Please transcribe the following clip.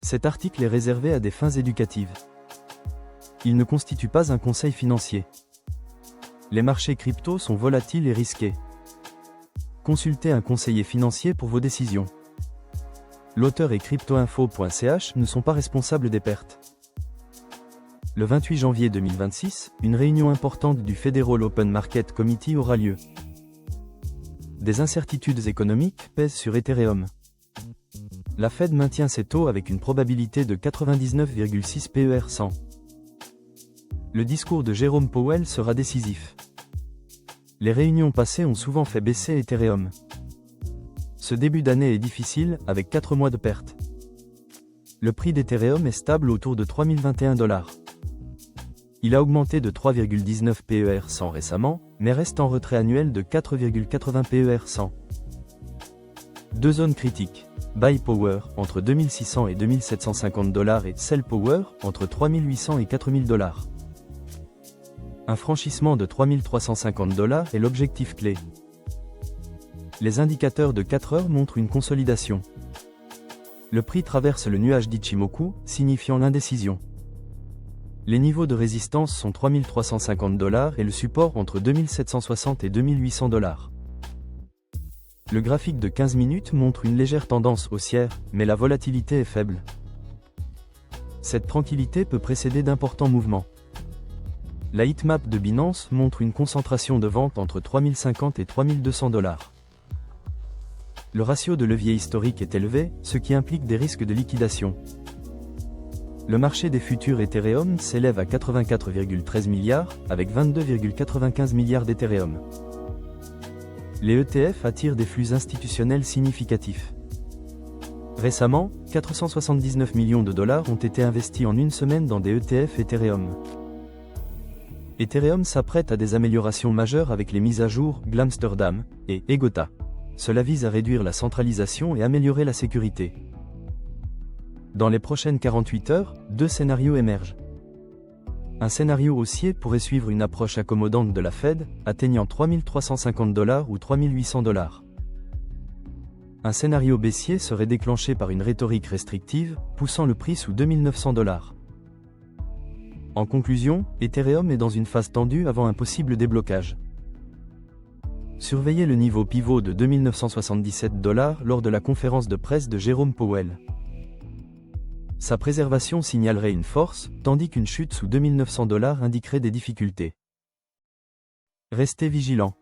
Cet article est réservé à des fins éducatives. Il ne constitue pas un conseil financier. Les marchés crypto sont volatiles et risqués. Consultez un conseiller financier pour vos décisions. L'auteur et cryptoinfo.ch ne sont pas responsables des pertes. Le 28 janvier 2026, une réunion importante du Federal Open Market Committee aura lieu. Des incertitudes économiques pèsent sur Ethereum. La Fed maintient ses taux avec une probabilité de 99,6 PER 100. Le discours de Jérôme Powell sera décisif. Les réunions passées ont souvent fait baisser Ethereum. Ce début d'année est difficile, avec 4 mois de pertes. Le prix d'Ethereum est stable autour de 3021 $. Il a augmenté de 3,19 PER 100 récemment, mais reste en retrait annuel de 4,80 PER 100. Deux zones critiques. Buy Power, entre 2600 et 2750 $ et Sell Power, entre 3800 et 4000 $. Un franchissement de 3350 $ est l'objectif clé. Les indicateurs de 4 heures montrent une consolidation. Le prix traverse le nuage d'Ichimoku, signifiant l'indécision. Les niveaux de résistance sont 3350 $ et le support entre 2760 et 2800 $. Le graphique de 15 minutes montre une légère tendance haussière, mais la volatilité est faible. Cette tranquillité peut précéder d'importants mouvements. La heatmap de Binance montre une concentration de vente entre 3050 et 3200 $. Le ratio de levier historique est élevé, ce qui implique des risques de liquidation. Le marché des futurs Ethereum s'élève à 84,13 milliards, avec 22,95 milliards d'Ethereum. Les ETF attirent des flux institutionnels significatifs. Récemment, 479 millions de $ ont été investis en une semaine dans des ETF Ethereum. Ethereum s'apprête à des améliorations majeures avec les mises à jour Glamsterdam et Egota. Cela vise à réduire la centralisation et améliorer la sécurité. Dans les prochaines 48 heures, deux scénarios émergent. Un scénario haussier pourrait suivre une approche accommodante de la Fed, atteignant 3350 $ ou 3800 $. Un scénario baissier serait déclenché par une rhétorique restrictive, poussant le prix sous 2900 $. En conclusion, Ethereum est dans une phase tendue avant un possible déblocage. Surveillez le niveau pivot de 2977 $ lors de la conférence de presse de Jérôme Powell. Sa préservation signalerait une force, tandis qu'une chute sous 2900 $ indiquerait des difficultés. Restez vigilants.